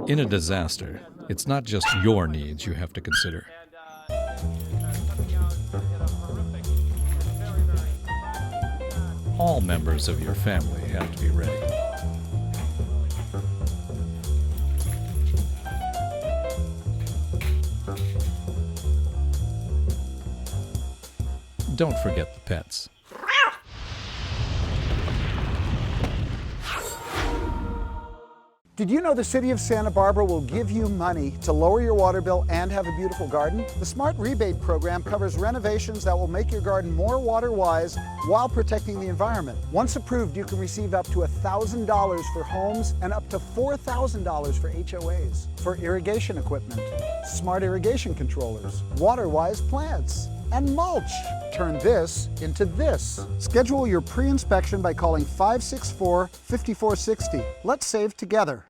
In a disaster, it's not just your needs you have to consider. All members of your family have to be ready. Don't forget the pets. Did you know the City of Santa Barbara will give you money to lower your water bill and have a beautiful garden? The Smart Rebate Program covers renovations that will make your garden more water-wise while protecting the environment. Once approved, you can receive up to $1,000 for homes and up to $4,000 for HOAs, for irrigation equipment, smart irrigation controllers, water-wise plants, and mulch. Turn this into this. Schedule your pre-inspection by calling 564-5460. Let's save together.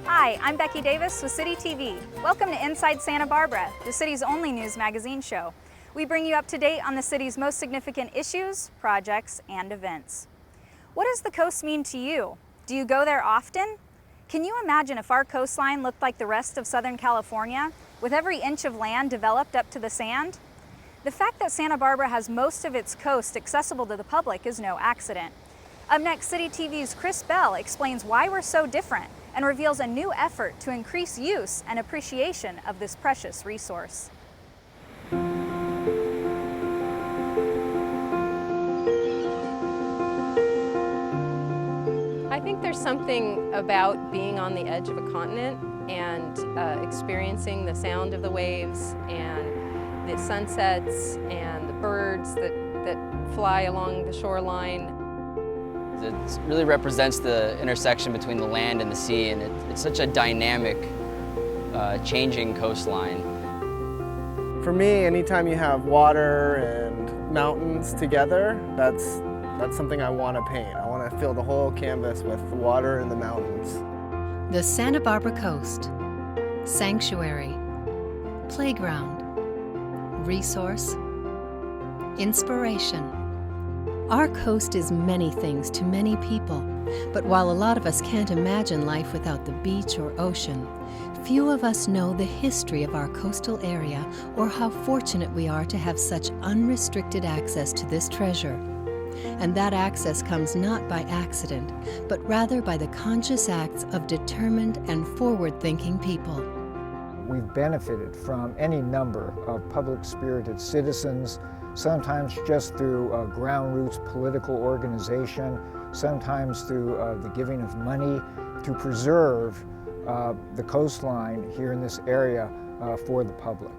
Hi, I'm Becky Davis with City TV. Welcome to Inside Santa Barbara, the city's only news magazine show. We bring you up to date on the city's most significant issues, projects, and events. What does the coast mean to you? Do you go there often? Can you imagine if our coastline looked like the rest of Southern California, with every inch of land developed up to the sand? The fact that Santa Barbara has most of its coast accessible to the public is no accident. Up next, City TV's Chris Bell explains why we're so different and reveals a new effort to increase use and appreciation of this precious resource. I think there's something about being on the edge of a continent and experiencing the sound of the waves and the sunsets and the birds that fly along the shoreline. It really represents the intersection between the land and the sea, and it's such a dynamic, changing coastline. For me, anytime you have water and mountains together, that's something I want to paint. I want to fill the whole canvas with the water and the mountains. The Santa Barbara Coast. Sanctuary. Playground. Resource. Inspiration. Our coast is many things to many people, but while a lot of us can't imagine life without the beach or ocean, few of us know the history of our coastal area or how fortunate we are to have such unrestricted access to this treasure. And that access comes not by accident, but rather by the conscious acts of determined and forward-thinking people. We've benefited from any number of public-spirited citizens, sometimes just through ground roots political organization, sometimes through the giving of money to preserve the coastline here in this area for the public.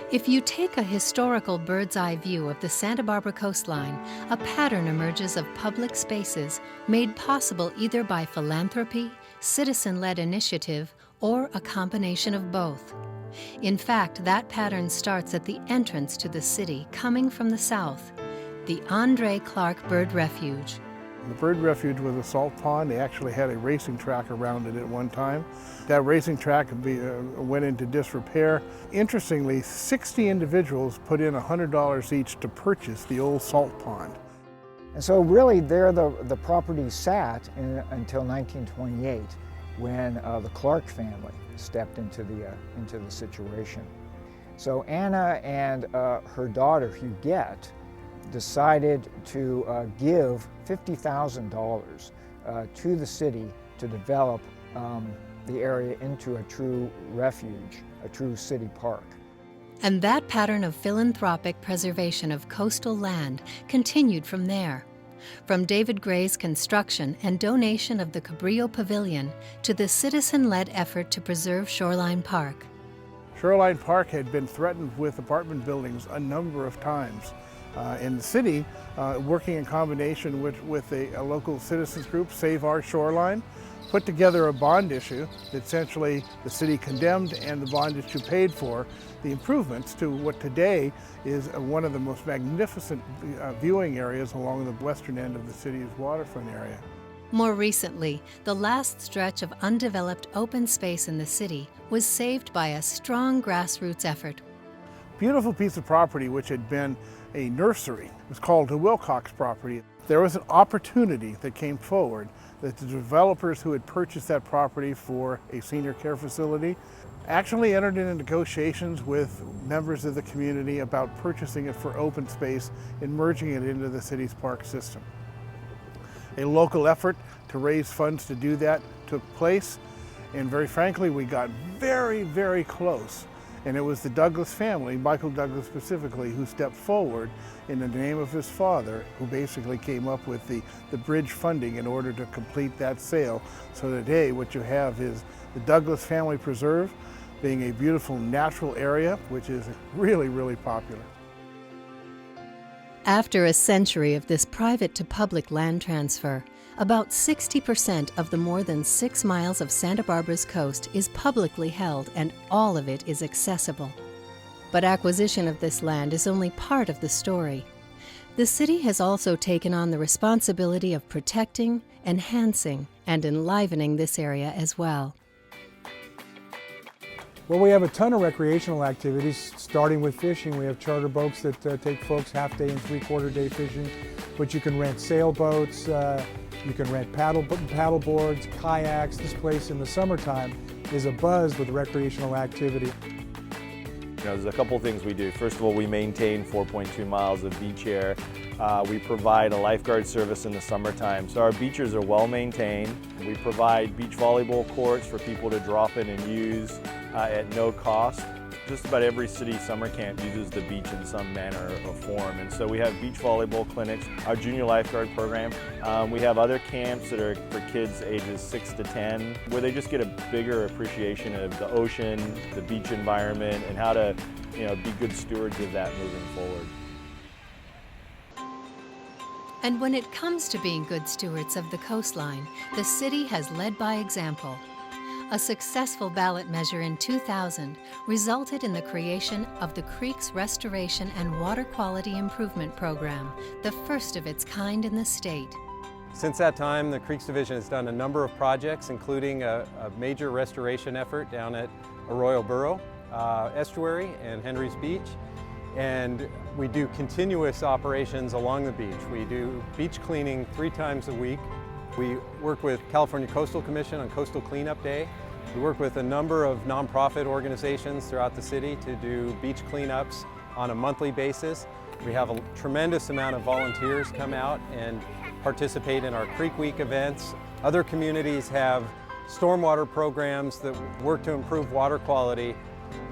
If you take a historical bird's-eye view of the Santa Barbara coastline, a pattern emerges of public spaces made possible either by philanthropy, citizen-led initiative, or a combination of both. In fact, that pattern starts at the entrance to the city coming from the south, the Andre Clark Bird Refuge. The bird refuge was a salt pond. They actually had a racing track around it at one time. That racing track went into disrepair. Interestingly, 60 individuals put in $100 each to purchase the old salt pond. And so really there the property sat until 1928 when the Clark family stepped into the situation. So Anna and her daughter Huguette decided to give $50,000 to the city to develop the area into a true refuge, a true city park. And that pattern of philanthropic preservation of coastal land continued from there. From David Gray's construction and donation of the Cabrillo Pavilion to the citizen-led effort to preserve Shoreline Park. Shoreline Park had been threatened with apartment buildings a number of times. In the city, working in combination with a local citizens group, Save Our Shoreline, put together a bond issue that essentially the city condemned and the bond issue paid for the improvements to what today is one of the most magnificent viewing areas along the western end of the city's waterfront area. More recently, the last stretch of undeveloped open space in the city was saved by a strong grassroots effort. Beautiful piece of property which had been a nursery. It was called the Wilcox property. There was an opportunity that came forward that the developers who had purchased that property for a senior care facility actually entered into negotiations with members of the community about purchasing it for open space and merging it into the city's park system. A local effort to raise funds to do that took place, and very frankly, we got very, very close. And it was the Douglas family, Michael Douglas specifically, who stepped forward in the name of his father, who basically came up with the bridge funding in order to complete that sale. So today what you have is the Douglas Family Preserve being a beautiful natural area, which is really, really popular. After a century of this private to public land transfer, about 60% of the more than 6 miles of Santa Barbara's coast is publicly held, and all of it is accessible. But acquisition of this land is only part of the story. The city has also taken on the responsibility of protecting, enhancing, and enlivening this area as well. Well, we have a ton of recreational activities, starting with fishing. We have charter boats that take folks half-day and three-quarter-day fishing, but you can rent sailboats, you can rent paddle boards, kayaks. This place in the summertime is abuzz with recreational activity. There's a couple things we do. First of all, we maintain 4.2 miles of beach air. We provide a lifeguard service in the summertime, so our beaches are well maintained. We provide beach volleyball courts for people to drop in and use at no cost. Just about every city summer camp uses the beach in some manner or form, and so we have beach volleyball clinics, our junior lifeguard program. We have other camps that are for kids ages 6 to 10, where they just get a bigger appreciation of the ocean, the beach environment, and how to, be good stewards of that moving forward. And when it comes to being good stewards of the coastline, the city has led by example. A successful ballot measure in 2000 resulted in the creation of the Creeks Restoration and Water Quality Improvement Program, the first of its kind in the state. Since that time, the Creeks Division has done a number of projects, including a major restoration effort down at Arroyo Burro Estuary and Henry's Beach. And we do continuous operations along the beach. We do beach cleaning 3 times a week. We work with California Coastal Commission on Coastal Cleanup Day. We work with a number of nonprofit organizations throughout the city to do beach cleanups on a monthly basis. We have a tremendous amount of volunteers come out and participate in our Creek Week events. Other communities have stormwater programs that work to improve water quality,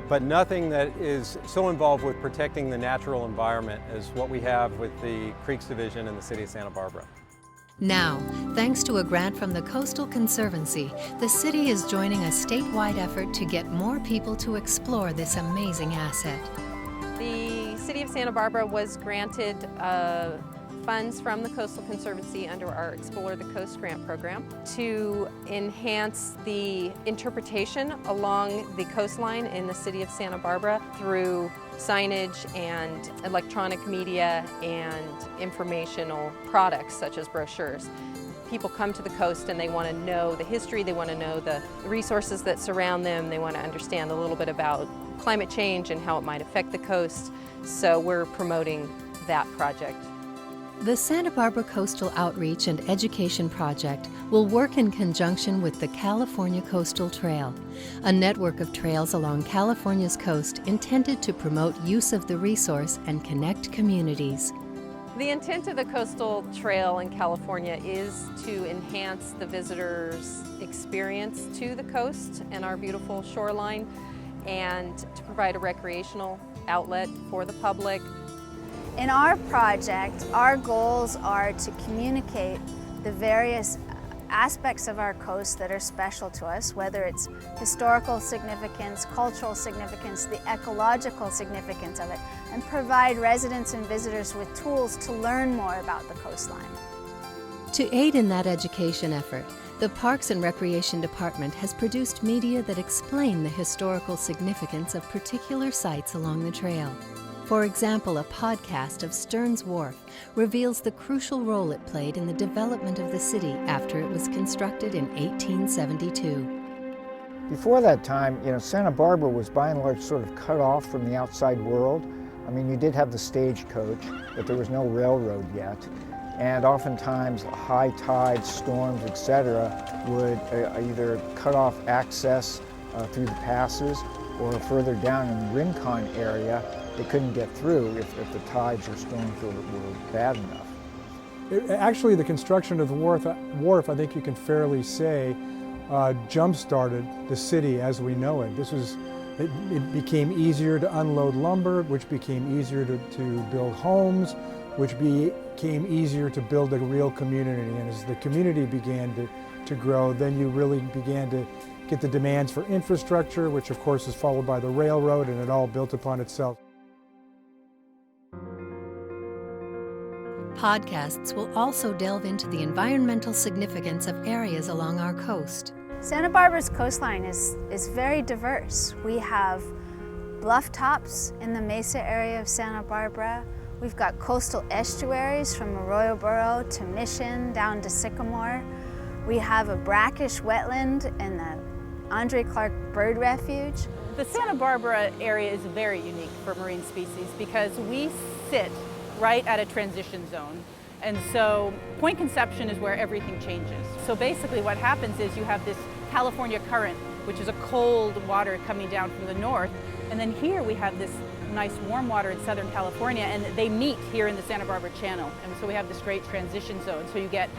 but nothing that is so involved with protecting the natural environment as what we have with the Creeks Division in the city of Santa Barbara. Now, thanks to a grant from the Coastal Conservancy, the city is joining a statewide effort to get more people to explore this amazing asset. The city of Santa Barbara was granted funds from the Coastal Conservancy under our Explore the Coast grant program to enhance the interpretation along the coastline in the city of Santa Barbara through signage and electronic media and informational products such as brochures. People come to the coast and they want to know the history, they want to know the resources that surround them, they want to understand a little bit about climate change and how it might affect the coast, so we're promoting that project. The Santa Barbara Coastal Outreach and Education Project will work in conjunction with the California Coastal Trail, a network of trails along California's coast intended to promote use of the resource and connect communities. The intent of the Coastal Trail in California is to enhance the visitor's experience to the coast and our beautiful shoreline, and to provide a recreational outlet for the public. In our project, our goals are to communicate the various aspects of our coast that are special to us, whether it's historical significance, cultural significance, the ecological significance of it, and provide residents and visitors with tools to learn more about the coastline. To aid in that education effort, the Parks and Recreation Department has produced media that explain the historical significance of particular sites along the trail. For example, a podcast of Stearns Wharf reveals the crucial role it played in the development of the city after it was constructed in 1872. Before that time, Santa Barbara was by and large sort of cut off from the outside world. I mean, you did have the stagecoach, but there was no railroad yet. And oftentimes high tides, storms, etc. would either cut off access through the passes, or further down in the Rincon area, they couldn't get through if the tides or storms were bad enough. Actually, the construction of the wharf, I think you can fairly say, jump-started the city as we know it. It became easier to unload lumber, which became easier to build homes, which became easier to build a real community. And as the community began to grow, then you really began to get the demands for infrastructure, which of course is followed by the railroad, and it all built upon itself. Podcasts will also delve into the environmental significance of areas along our coast. Santa Barbara's coastline is very diverse. We have bluff tops in the Mesa area of Santa Barbara. We've got coastal estuaries from Arroyo Burro to Mission down to Sycamore. We have a brackish wetland in the Andre Clark Bird Refuge. The Santa Barbara area is very unique for marine species because we sit right at a transition zone. And so Point Conception is where everything changes. So basically what happens is you have this California current, which is a cold water coming down from the north. And then here we have this nice warm water in Southern California, and they meet here in the Santa Barbara Channel. And so we have this great transition zone. So you get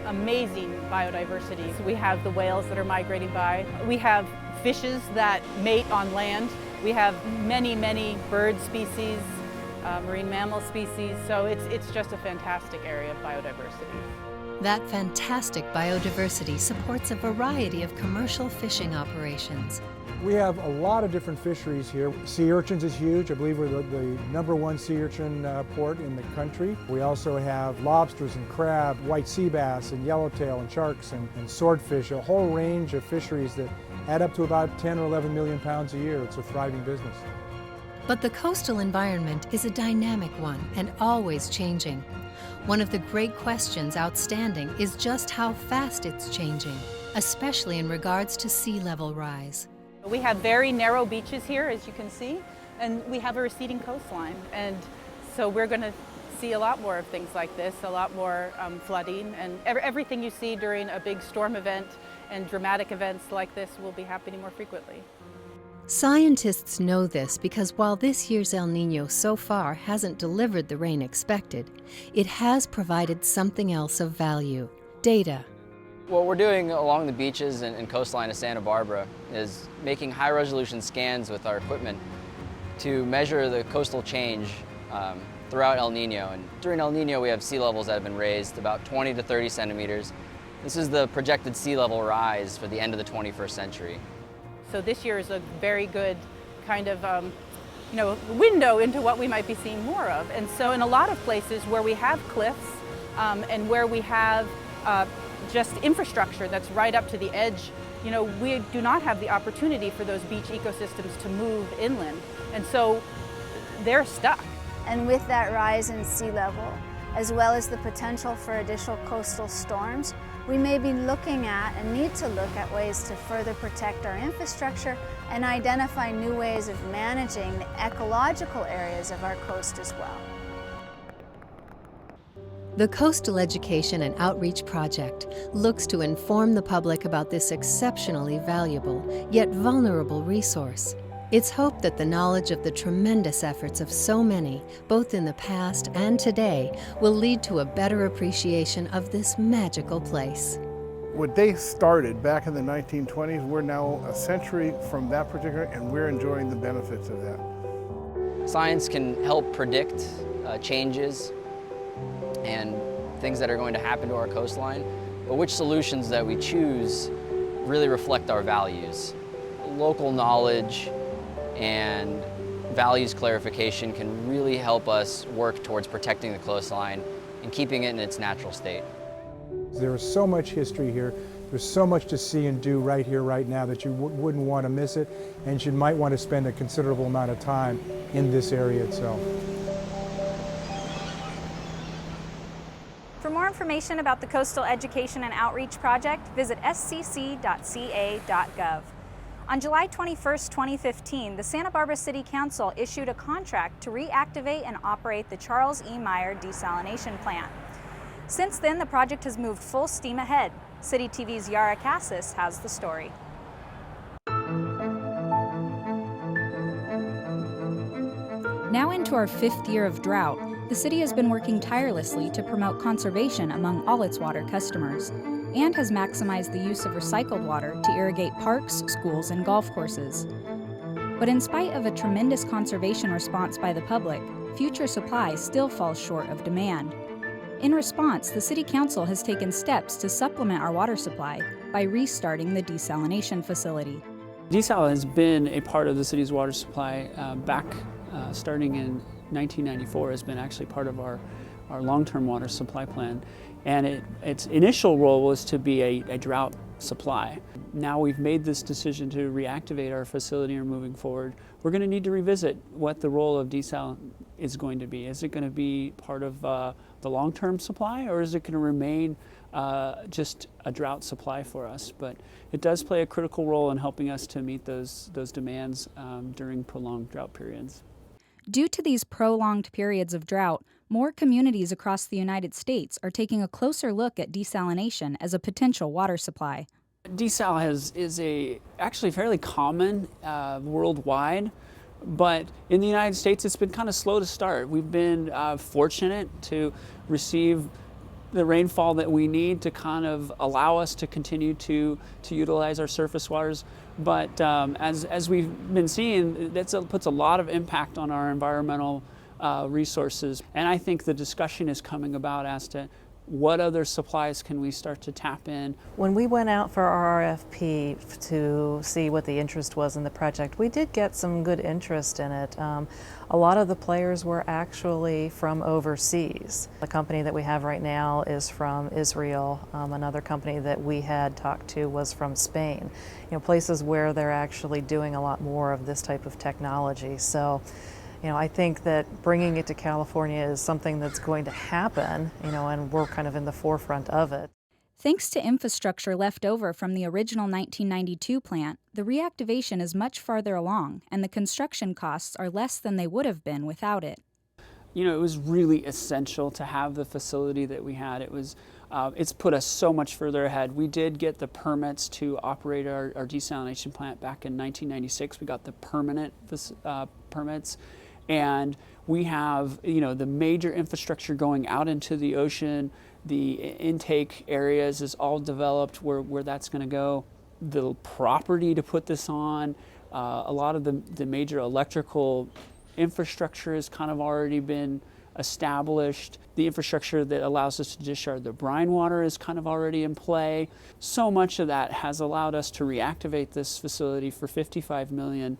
amazing biodiversity. So we have the whales that are migrating by. We have fishes that mate on land. We have many, many bird species, marine mammal species. So it's just a fantastic area of biodiversity. That fantastic biodiversity supports a variety of commercial fishing operations. We have a lot of different fisheries here. Sea urchins is huge. I believe we're the #1 sea urchin port in the country. We also have lobsters and crab, white sea bass and yellowtail and sharks and swordfish, a whole range of fisheries that add up to about 10 or 11 million pounds a year. It's a thriving business. But the coastal environment is a dynamic one and always changing. One of the great questions outstanding is just how fast it's changing, especially in regards to sea level rise. We have very narrow beaches here, as you can see, and we have a receding coastline. And so we're going to see a lot more of things like this, a lot more flooding, and everything you see during a big storm event and dramatic events like this will be happening more frequently. Scientists know this because while this year's El Niño so far hasn't delivered the rain expected, it has provided something else of value: data. What we're doing along the beaches and coastline of Santa Barbara is making high-resolution scans with our equipment to measure the coastal change throughout El Niño. And during El Niño, we have sea levels that have been raised about 20 to 30 centimeters. This is the projected sea level rise for the end of the 21st century. So this year is a very good kind of window into what we might be seeing more of. And so in a lot of places where we have cliffs and where we have just infrastructure that's right up to the edge, we do not have the opportunity for those beach ecosystems to move inland. And so they're stuck. And with that rise in sea level, as well as the potential for additional coastal storms, we may be looking at and need to look at ways to further protect our infrastructure and identify new ways of managing the ecological areas of our coast as well. The Coastal Education and Outreach Project looks to inform the public about this exceptionally valuable yet vulnerable resource. It's hoped that the knowledge of the tremendous efforts of so many, both in the past and today, will lead to a better appreciation of this magical place. What they started back in the 1920s, we're now a century from that particular, and we're enjoying the benefits of that. Science can help predict changes and things that are going to happen to our coastline, but which solutions that we choose really reflect our values. Local knowledge and values clarification can really help us work towards protecting the coastline and keeping it in its natural state. There is so much history here. There's so much to see and do right here, right now, that you wouldn't want to miss it, and you might want to spend a considerable amount of time in this area itself. For more information about the Coastal Education and Outreach Project, visit scc.ca.gov. On July 21, 2015, the Santa Barbara City Council issued a contract to reactivate and operate the Charles E. Meyer desalination plant. Since then, the project has moved full steam ahead. City TV's Yara Cassis has the story. Now into our 5th year of drought, the city has been working tirelessly to promote conservation among all its water customers, and has maximized the use of recycled water to irrigate parks, schools, and golf courses. But in spite of a tremendous conservation response by the public, future supply still falls short of demand. In response, the City Council has taken steps to supplement our water supply by restarting the desalination facility. Desal has been a part of the city's water supply starting in 1994, has been actually part of our long-term water supply plan. And its initial role was to be a drought supply. Now we've made this decision to reactivate our facility and moving forward. We're going to need to revisit what the role of desal is going to be. Is it going to be part of the long-term supply, or is it going to remain just a drought supply for us? But it does play a critical role in helping us to meet those demands during prolonged drought periods. Due to these prolonged periods of drought, more communities across the United States are taking a closer look at desalination as a potential water supply. Desal is actually fairly common worldwide, but in the United States it's been kind of slow to start. We've been fortunate to receive the rainfall that we need to kind of allow us to continue to utilize our surface waters. But as we've been seeing, that puts a lot of impact on our environmental resources. And I think the discussion is coming about as to what other supplies can we start to tap in. When we went out for our RFP to see what the interest was in the project, we did get some good interest in it. A lot of the players were actually from overseas. The company that we have right now is from Israel. Another company that we had talked to was from Spain. You know, places where they're actually doing a lot more of this type of technology. So, you know, I think that bringing it to California is something that's going to happen, you know, and we're kind of in the forefront of it. Thanks to infrastructure left over from the original 1992 plant, the reactivation is much farther along, and the construction costs are less than they would have been without it. You know, it was really essential to have the facility that we had. It's put us so much further ahead. We did get the permits to operate our desalination plant back in 1996. We got the permanent permits. And we have, you know, the major infrastructure going out into the ocean. The intake areas is all developed where that's going to go. The property to put this on, a lot of the major electrical infrastructure has kind of already been established. The infrastructure that allows us to discharge the brine water is kind of already in play. So much of that has allowed us to reactivate this facility for $55 million.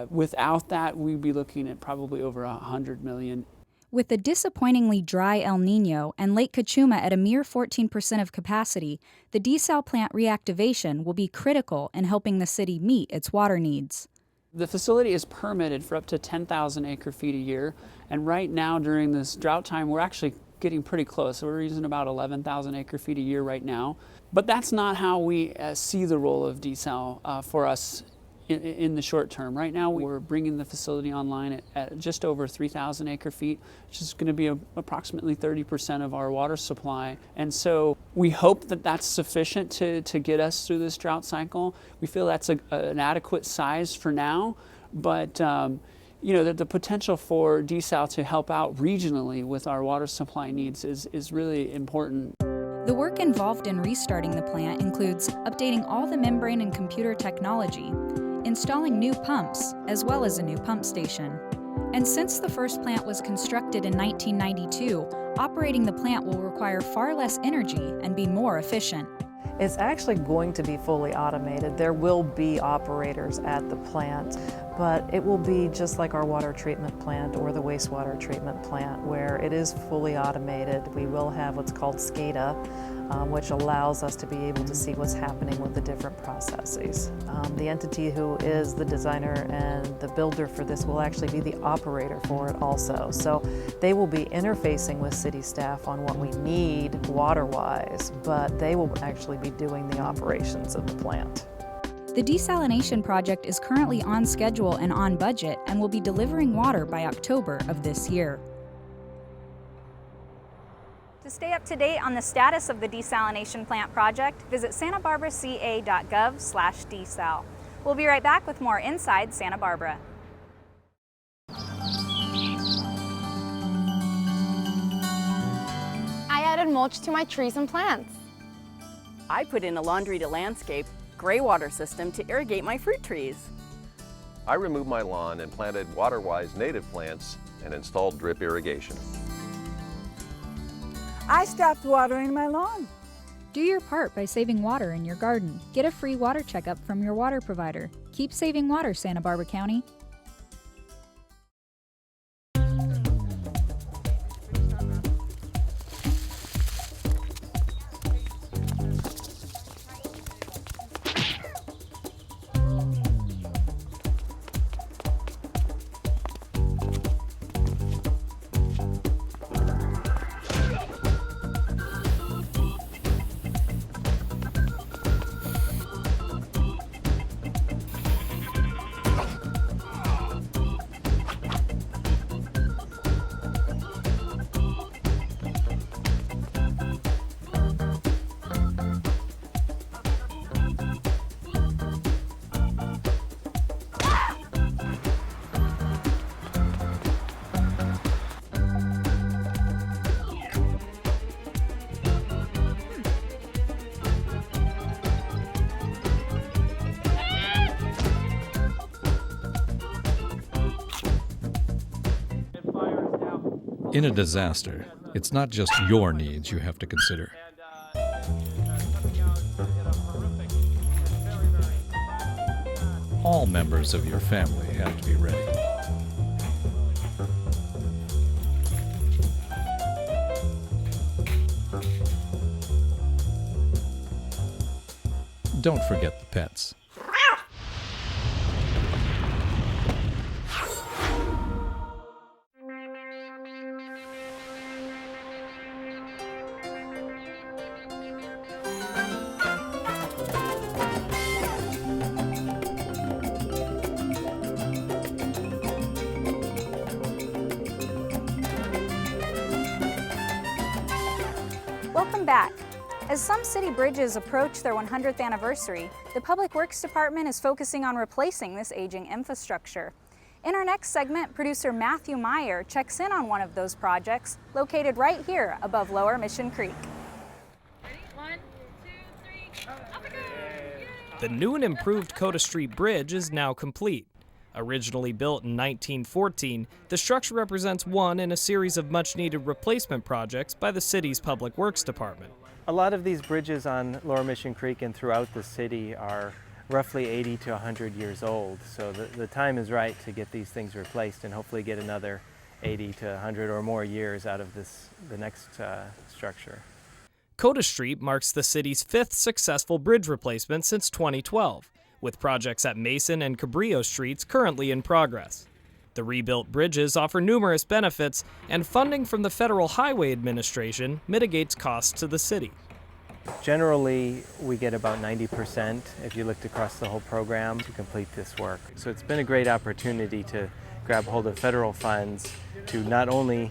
Without that, we'd be looking at probably over $100 million. With the disappointingly dry El Nino and Lake Cachuma at a mere 14% of capacity, the desal plant reactivation will be critical in helping the city meet its water needs. The facility is permitted for up to 10,000 acre-feet a year, and right now during this drought time, we're actually getting pretty close. We're using about 11,000 acre-feet a year right now. But that's not how we see the role of desal for us in the short term. Right now, we're bringing the facility online at just over 3,000 acre-feet, which is going to be approximately 30% of our water supply. And so we hope that that's sufficient to get us through this drought cycle. We feel that's an adequate size for now, but you know, the potential for desal to help out regionally with our water supply needs is really important. The work involved in restarting the plant includes updating all the membrane and computer technology, installing new pumps, as well as a new pump station. And since the first plant was constructed in 1992, operating the plant will require far less energy and be more efficient. It's actually going to be fully automated. There will be operators at the plant, but it will be just like our water treatment plant or the wastewater treatment plant, where it is fully automated. We will have what's called SCADA, which allows us to be able to see what's happening with the different processes. The entity who is the designer and the builder for this will actually be the operator for it also. So they will be interfacing with city staff on what we need water-wise, but they will actually be doing the operations of the plant. The desalination project is currently on schedule and on budget and will be delivering water by October of this year. To stay up to date on the status of the desalination plant project, visit santabarbaraca.gov/desal. We'll be right back with more Inside Santa Barbara. I added mulch to my trees and plants. I put in a laundry to landscape gray water system to irrigate my fruit trees. I removed my lawn and planted water-wise native plants and installed drip irrigation. I stopped watering my lawn. Do your part by saving water in your garden. Get a free water checkup from your water provider. Keep saving water, Santa Barbara County. In a disaster, it's not just your needs you have to consider. All members of your family have to be ready. Don't forget the pets. Welcome back. As some city bridges approach their 100th anniversary, the Public Works Department is focusing on replacing this aging infrastructure. In our next segment, producer Matthew Meyer checks in on one of those projects located right here above Lower Mission Creek. The new and improved Coda Street Bridge is now complete. Originally built in 1914, the structure represents one in a series of much-needed replacement projects by the city's Public Works Department. A lot of these bridges on Lower Mission Creek and throughout the city are roughly 80 to 100 years old, so the time is right to get these things replaced and hopefully get another 80 to 100 or more years out of the next structure. Coda Street marks the city's 5th successful bridge replacement since 2012, with projects at Mason and Cabrillo Streets currently in progress. The rebuilt bridges offer numerous benefits, and funding from the Federal Highway Administration mitigates costs to the city. Generally, we get about 90% if you looked across the whole program to complete this work. So it's been a great opportunity to grab hold of federal funds to not only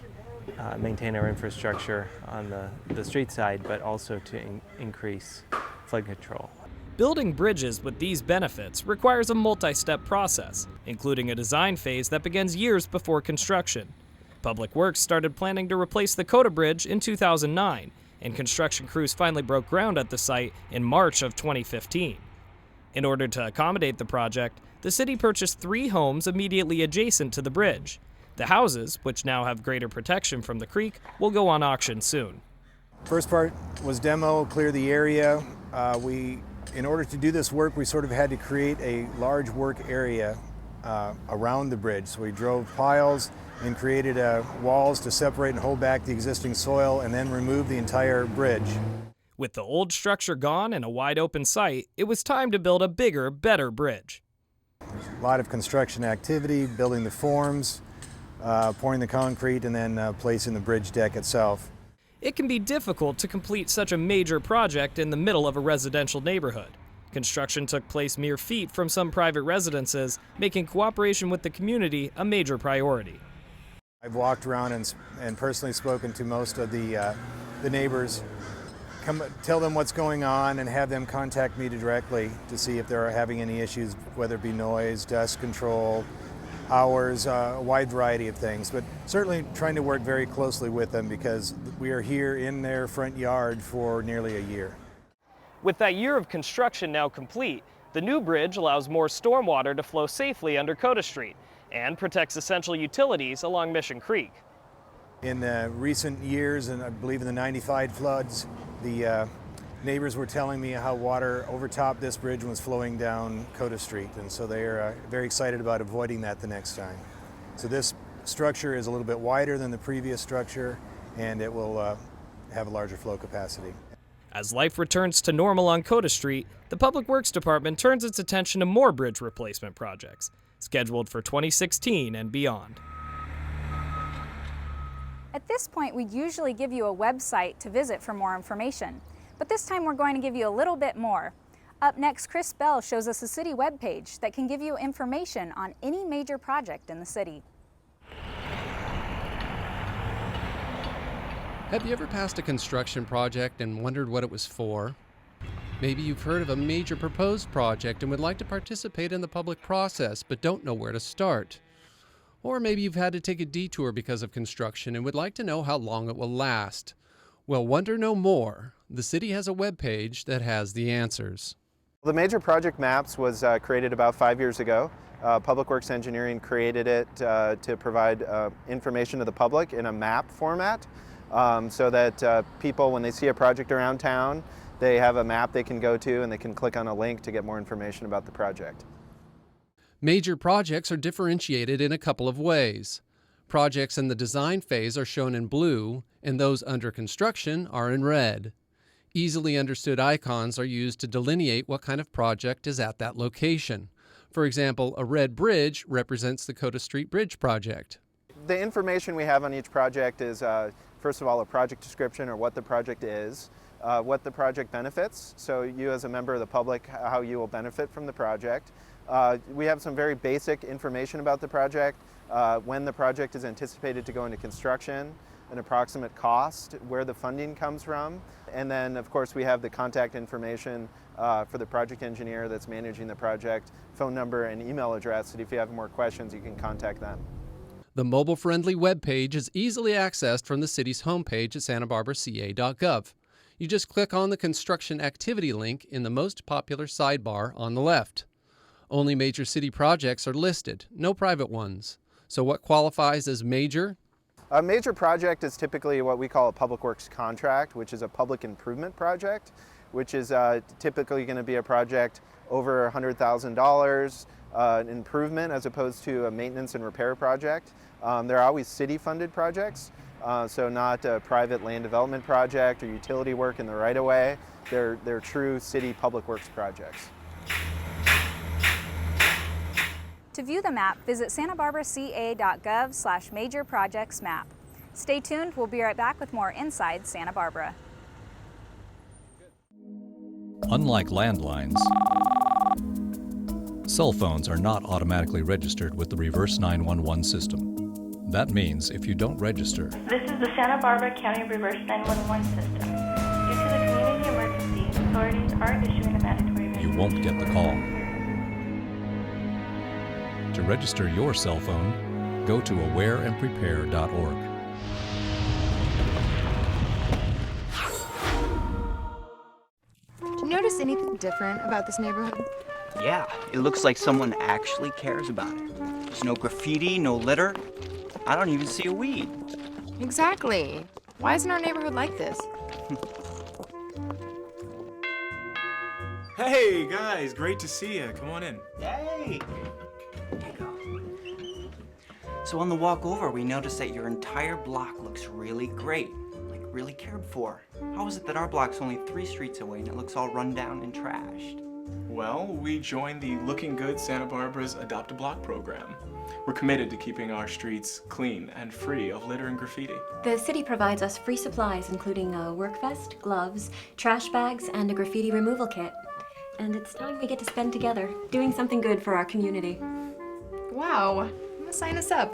maintain our infrastructure on the street side, but also to increase flood control. Building bridges with these benefits requires a multi-step process, including a design phase that begins years before construction. Public Works started planning to replace the Coda Bridge in 2009, and construction crews finally broke ground at the site in March of 2015. In order to accommodate the project, the city purchased 3 homes immediately adjacent to the bridge. The houses, which now have greater protection from the creek, will go on auction soon. First part was demo, clear the area. In order to do this work, we sort of had to create a large work area around the bridge. So we drove piles and created walls to separate and hold back the existing soil and then remove the entire bridge. With the old structure gone and a wide open site, it was time to build a bigger, better bridge. There's a lot of construction activity, building the forms, pouring the concrete, and then placing the bridge deck itself. It can be difficult to complete such a major project in the middle of a residential neighborhood. Construction took place mere feet from some private residences, making cooperation with the community a major priority. I've walked around and personally spoken to most of the neighbors, tell them what's going on and have them contact me directly to see if they're having any issues, whether it be noise, dust control, hours, a wide variety of things, but certainly trying to work very closely with them because we are here in their front yard for nearly a year. With that year of construction now complete, the new bridge allows more stormwater to flow safely under Coda Street and protects essential utilities along Mission Creek. In recent years, and I believe in the '95 floods, the neighbors were telling me how water overtopped this bridge was flowing down Coda Street, and so they are very excited about avoiding that the next time. So this structure is a little bit wider than the previous structure, and it will have a larger flow capacity. As life returns to normal on Coda Street, the Public Works Department turns its attention to more bridge replacement projects, scheduled for 2016 and beyond. At this point, we'd usually give you a website to visit for more information. But this time we're going to give you a little bit more. Up next, Chris Bell shows us a city webpage that can give you information on any major project in the city. Have you ever passed a construction project and wondered what it was for? Maybe you've heard of a major proposed project and would like to participate in the public process but don't know where to start. Or maybe you've had to take a detour because of construction and would like to know how long it will last. Well, wonder no more. The city has a web page that has the answers. The Major Project Maps was created about 5 years ago. Public Works Engineering created it to provide information to the public in a map format so that people, when they see a project around town, they have a map they can go to and they can click on a link to get more information about the project. Major projects are differentiated in a couple of ways. Projects in the design phase are shown in blue, and those under construction are in red. Easily understood icons are used to delineate what kind of project is at that location. For example, a red bridge represents the Coda Street Bridge project. The information we have on each project is, first of all, a project description or what the project is, what the project benefits, so you as a member of the public, how you will benefit from the project. We have some very basic information about the project, when the project is anticipated to go into construction, an approximate cost, where the funding comes from, and then of course we have the contact information for the project engineer that's managing the project, phone number and email address, that if you have more questions you can contact them. The mobile-friendly webpage is easily accessed from the city's homepage at santabarbaraca.gov. You just click on the construction activity link in the most popular sidebar on the left. Only major city projects are listed, no private ones. So what qualifies as major? A major project is typically what we call a public works contract, which is a public improvement project, which is typically going to be a project over $100,000, an improvement as opposed to a maintenance and repair project. They're always city-funded projects, so not a private land development project or utility work in the right-of-way. They're true city public works projects. To view the map, visit santabarbaraca.gov/majorprojectsmap. Stay tuned, we'll be right back with more Inside Santa Barbara. Unlike landlines, cell phones are not automatically registered with the reverse 911 system. That means if you don't register, This is the Santa Barbara County Reverse 911 system. Due to the community emergency, authorities are issuing a mandatory you won't get the call. To register your cell phone, go to awareandprepare.org. Do you notice anything different about this neighborhood? Yeah, it looks like someone actually cares about it. There's no graffiti, no litter. I don't even see a weed. Exactly. Why isn't our neighborhood like this? Hey guys, great to see you. Come on in. Hey! So on the walk over, we noticed that your entire block looks really great, like really cared for. How is it that our block's only 3 streets away and it looks all run down and trashed? Well, we joined the Looking Good Santa Barbara's Adopt a Block program. We're committed to keeping our streets clean and free of litter and graffiti. The city provides us free supplies, including a work vest, gloves, trash bags, and a graffiti removal kit. And it's time we get to spend together, doing something good for our community. Wow, I'm gonna sign us up.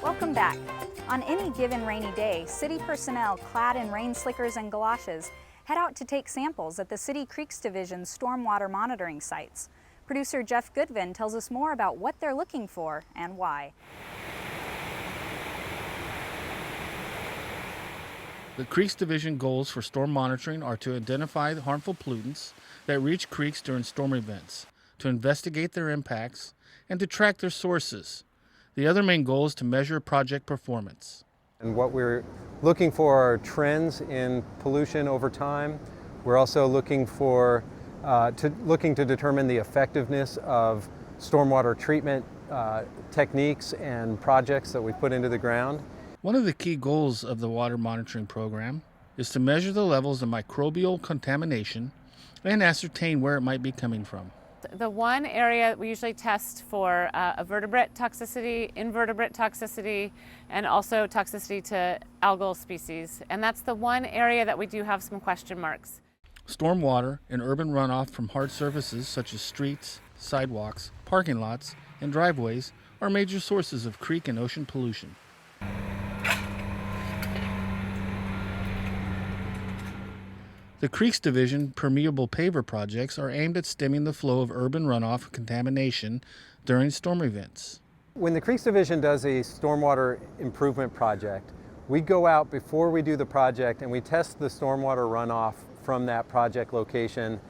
Welcome back. On any given rainy day, city personnel clad in rain slickers and galoshes head out to take samples at the City Creeks Division's stormwater monitoring sites. Producer Jeff Goodvin tells us more about what they're looking for and why. The Creeks Division goals for storm monitoring are to identify the harmful pollutants that reach creeks during storm events, to investigate their impacts, and to track their sources. The other main goal is to measure project performance. And what we're looking for are trends in pollution over time. We're also looking for looking to determine the effectiveness of stormwater treatment techniques and projects that we put into the ground. One of the key goals of the water monitoring program is to measure the levels of microbial contamination and ascertain where it might be coming from. The one area we usually test for a vertebrate toxicity, invertebrate toxicity, and also toxicity to algal species. And that's the one area that we do have some question marks. Stormwater and urban runoff from hard surfaces such as streets, sidewalks, parking lots, and driveways are major sources of creek and ocean pollution. The Creeks Division permeable paver projects are aimed at stemming the flow of urban runoff and contamination during storm events. When the Creeks Division does a stormwater improvement project, we go out before we do the project and we test the stormwater runoff from that project location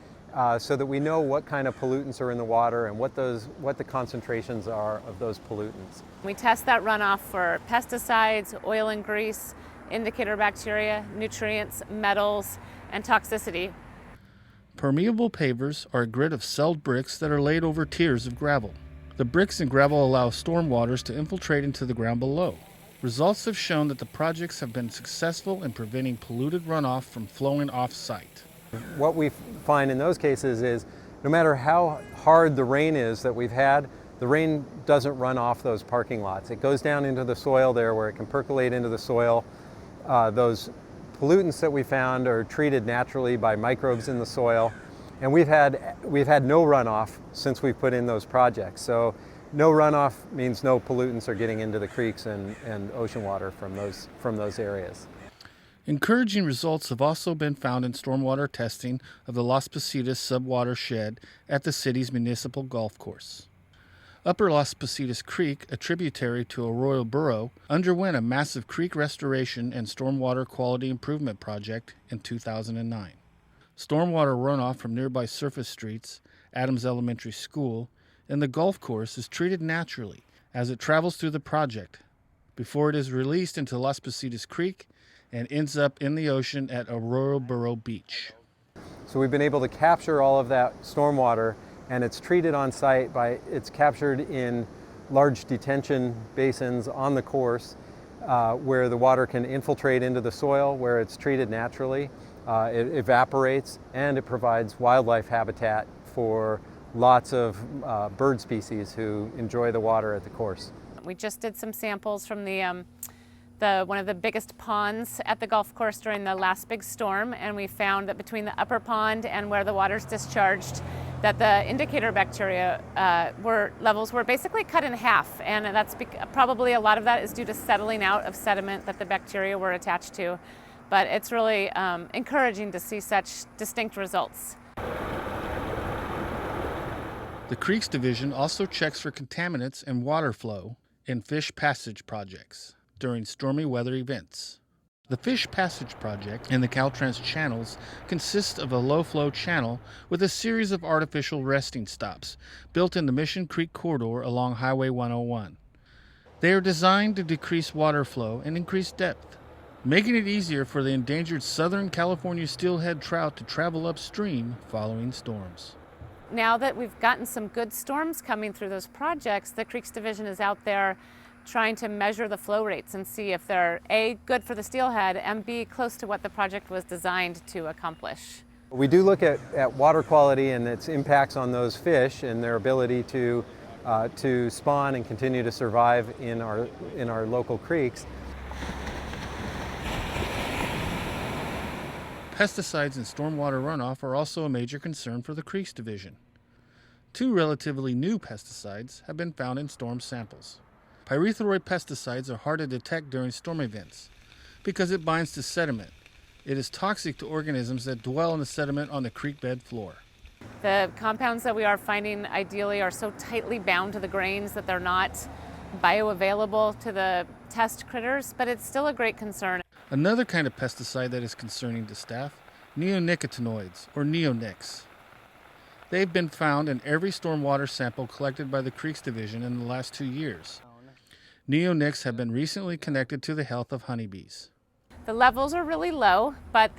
so that we know what kind of pollutants are in the water and what the concentrations are of those pollutants. We test that runoff for pesticides, oil and grease, indicator bacteria, nutrients, metals, and toxicity. Permeable pavers are a grid of celled bricks that are laid over tiers of gravel. The bricks and gravel allow storm waters to infiltrate into the ground below. Results have shown that the projects have been successful in preventing polluted runoff from flowing off-site. What we find in those cases is no matter how hard the rain is that we've had, the rain doesn't run off those parking lots. It goes down into the soil there where it can percolate into the soil. Those pollutants that we found are treated naturally by microbes in the soil, and we've had no runoff since we put in those projects. So no runoff means no pollutants are getting into the creeks and ocean water from those areas. Encouraging results have also been found in stormwater testing of the Las Positas subwatershed at the city's municipal golf course. Upper Las Positas Creek, a tributary to Arroyo Burro, underwent a massive creek restoration and stormwater quality improvement project in 2009. Stormwater runoff from nearby surface streets, Adams Elementary School, and the golf course is treated naturally as it travels through the project before it is released into Las Positas Creek and ends up in the ocean at Arroyo Burro Beach. So we've been able to capture all of that stormwater, and it's treated on site it's captured in large detention basins on the course where the water can infiltrate into the soil, where it's treated naturally. It evaporates, and it provides wildlife habitat for lots of bird species who enjoy the water at the course. We just did some samples from one of the biggest ponds at the golf course during the last big storm, and we found that between the upper pond and where the water's discharged, that the indicator bacteria levels were basically cut in half, and that's probably a lot of that is due to settling out of sediment that the bacteria were attached to. But it's really encouraging to see such distinct results. The Creeks Division also checks for contaminants and water flow in fish passage projects during stormy weather events. The Fish Passage Project in the Caltrans channels consists of a low-flow channel with a series of artificial resting stops built in the Mission Creek corridor along Highway 101. They are designed to decrease water flow and increase depth, making it easier for the endangered Southern California steelhead trout to travel upstream following storms. Now that we've gotten some good storms coming through those projects, the Creeks Division is out there trying to measure the flow rates and see if they're A, good for the steelhead, and B, close to what the project was designed to accomplish. We do look at water quality and its impacts on those fish and their ability to spawn and continue to survive in our local creeks. Pesticides and stormwater runoff are also a major concern for the Creeks Division. 2 relatively new pesticides have been found in storm samples. Pyrethroid pesticides are hard to detect during storm events because it binds to sediment. It is toxic to organisms that dwell in the sediment on the creek bed floor. The compounds that we are finding ideally are so tightly bound to the grains that they're not bioavailable to the test critters, but it's still a great concern. Another kind of pesticide that is concerning to staff, neonicotinoids, or neonics. They've been found in every stormwater sample collected by the Creeks Division in the last 2 years. Neonics have been recently connected to the health of honeybees. The levels are really low, but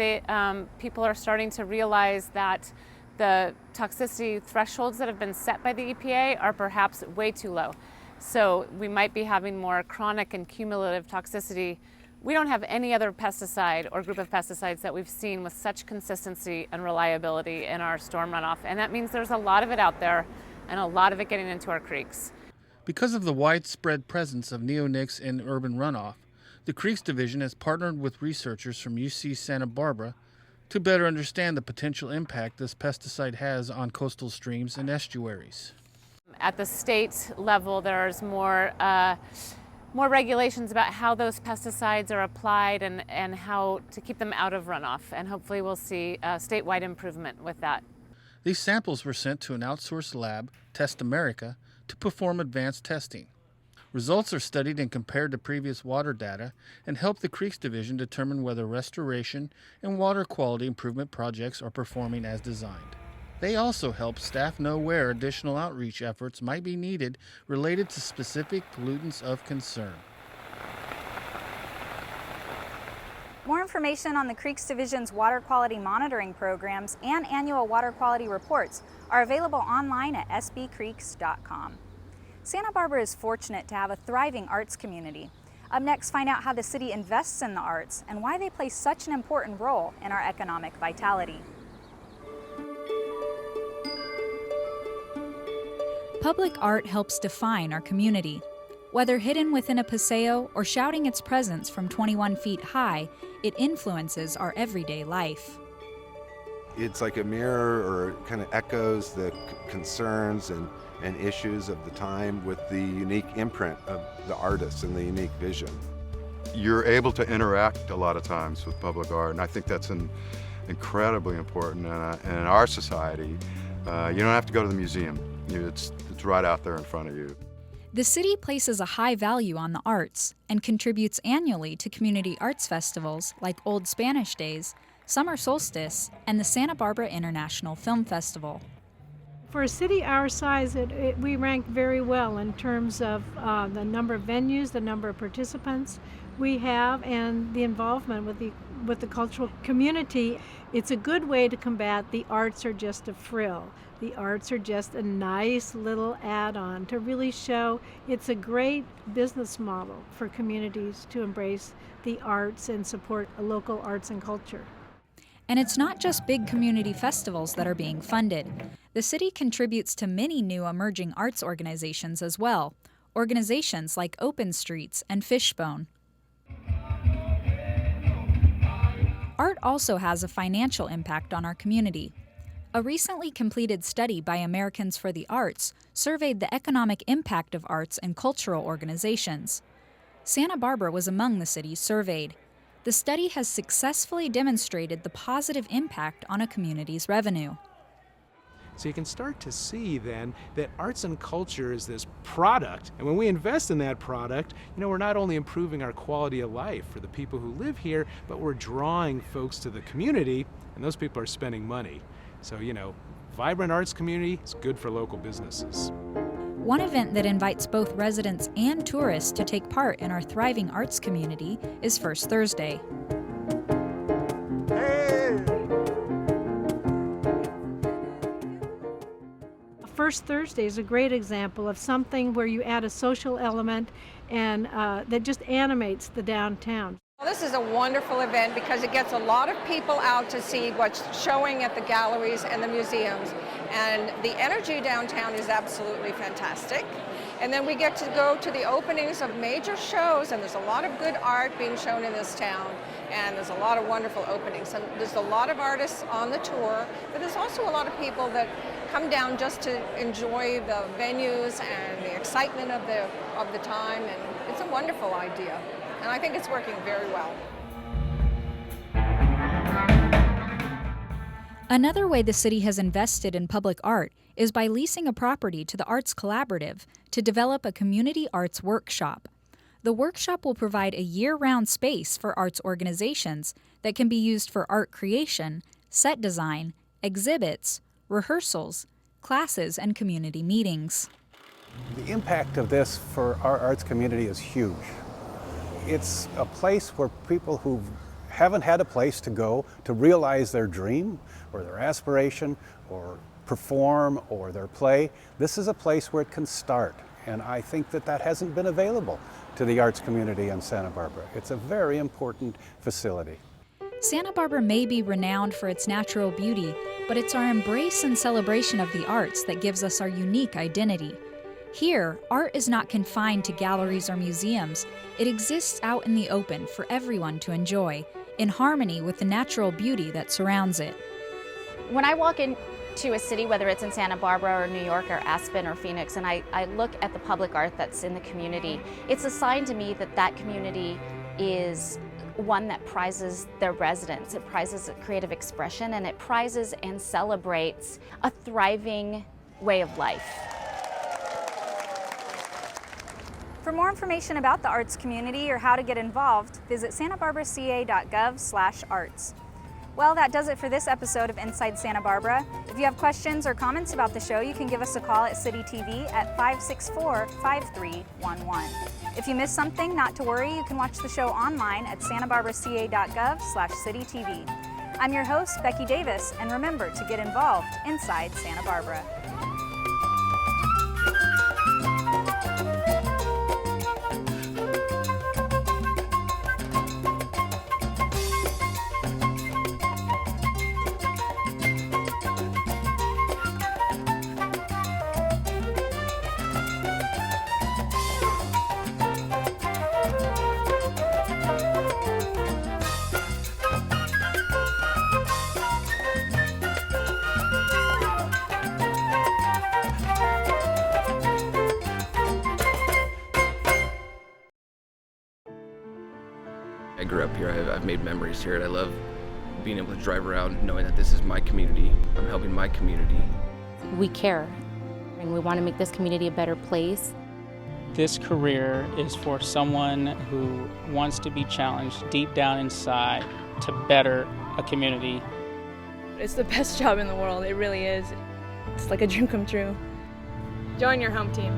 people are starting to realize that the toxicity thresholds that have been set by the EPA are perhaps way too low. So we might be having more chronic and cumulative toxicity. We don't have any other pesticide or group of pesticides that we've seen with such consistency and reliability in our storm runoff, and that means there's a lot of it out there and a lot of it getting into our creeks. Because of the widespread presence of neonics in urban runoff, the Creeks Division has partnered with researchers from UC Santa Barbara to better understand the potential impact this pesticide has on coastal streams and estuaries. At the state level, there's more regulations about how those pesticides are applied and how to keep them out of runoff, and hopefully we'll see statewide improvement with that. These samples were sent to an outsourced lab, Test America, to perform advanced testing. Results are studied and compared to previous water data and help the Creeks Division determine whether restoration and water quality improvement projects are performing as designed. They also help staff know where additional outreach efforts might be needed related to specific pollutants of concern. More information on the Creeks Division's water quality monitoring programs and annual water quality reports are available online at sbcreeks.com. Santa Barbara is fortunate to have a thriving arts community. Up next, find out how the city invests in the arts and why they play such an important role in our economic vitality. Public art helps define our community. Whether hidden within a paseo or shouting its presence from 21 feet high, it influences our everyday life. It's like a mirror, or it kind of echoes the concerns and issues of the time with the unique imprint of the artist and the unique vision. You're able to interact a lot of times with public art, and I think that's incredibly important in our society. You don't have to go to the museum. It's right out there in front of you. The city places a high value on the arts and contributes annually to community arts festivals like Old Spanish Days, Summer Solstice, and the Santa Barbara International Film Festival. For a city our size, we rank very well in terms of the number of venues, the number of participants we have, and the involvement with with the cultural community. It's a good way to combat the arts are just a frill. The arts are just a nice little add-on to really show it's a great business model for communities to embrace the arts and support local arts and culture. And it's not just big community festivals that are being funded. The city contributes to many new emerging arts organizations as well, organizations like Open Streets and Fishbone. Art also has a financial impact on our community. A recently completed study by Americans for the Arts surveyed the economic impact of arts and cultural organizations. Santa Barbara was among the cities surveyed. The study has successfully demonstrated the positive impact on a community's revenue. So you can start to see then that arts and culture is this product, and when we invest in that product, we're not only improving our quality of life for the people who live here, but we're drawing folks to the community, and those people are spending money. So, vibrant arts community is good for local businesses. One event that invites both residents and tourists to take part in our thriving arts community is First Thursday. First Thursday is a great example of something where you add a social element and that just animates the downtown. Well, this is a wonderful event because it gets a lot of people out to see what's showing at the galleries and the museums. And the energy downtown is absolutely fantastic. And then we get to go to the openings of major shows, and there's a lot of good art being shown in this town, and there's a lot of wonderful openings. And there's a lot of artists on the tour, but there's also a lot of people that come down just to enjoy the venues and the excitement of the time, and it's a wonderful idea. And I think it's working very well. Another way the city has invested in public art is by leasing a property to the Arts Collaborative to develop a community arts workshop. The workshop will provide a year-round space for arts organizations that can be used for art creation, set design, exhibits, rehearsals, classes, and community meetings. The impact of this for our arts community is huge. It's a place where people who haven't had a place to go to realize their dream or their aspiration or perform or their play, this is a place where it can start. And I think that hasn't been available to the arts community in Santa Barbara. It's a very important facility. Santa Barbara may be renowned for its natural beauty, but it's our embrace and celebration of the arts that gives us our unique identity. Here, art is not confined to galleries or museums. It exists out in the open for everyone to enjoy, in harmony with the natural beauty that surrounds it. When I walk into a city, whether it's in Santa Barbara or New York or Aspen or Phoenix, and I look at the public art that's in the community, it's a sign to me that that community is one that prizes their residents. It prizes creative expression, and it prizes and celebrates a thriving way of life. For more information about the arts community or how to get involved, visit santabarbaraca.gov/arts. Well, that does it for this episode of Inside Santa Barbara. If you have questions or comments about the show, you can give us a call at City TV at 564-5311. If you missed something, not to worry, you can watch the show online at santabarbaraca.gov/citytv. I'm your host, Becky Davis, and remember to get involved inside Santa Barbara. I grew up here. I've made memories here, and I love being able to drive around knowing that this is my community. I'm helping my community. We care, and we want to make this community a better place. This career is for someone who wants to be challenged deep down inside to better a community. It's the best job in the world. It really is. It's like a dream come true. Join your home team.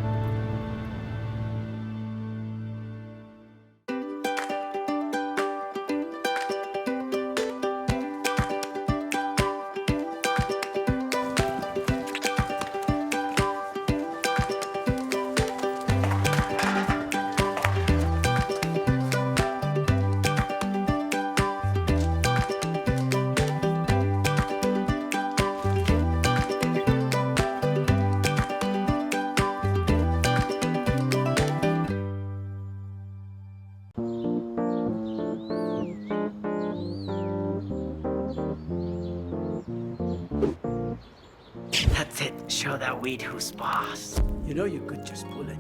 That's it. Show that weed who's boss. You know you could just pull it,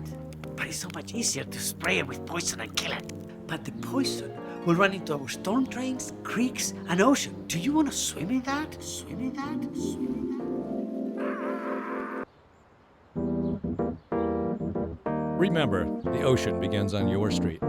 but it's so much easier to spray it with poison and kill it. But the poison will run into our storm drains, creeks, and ocean. Do you want to swim in that? Swim in that? Swim in that? Remember, the ocean begins on your street.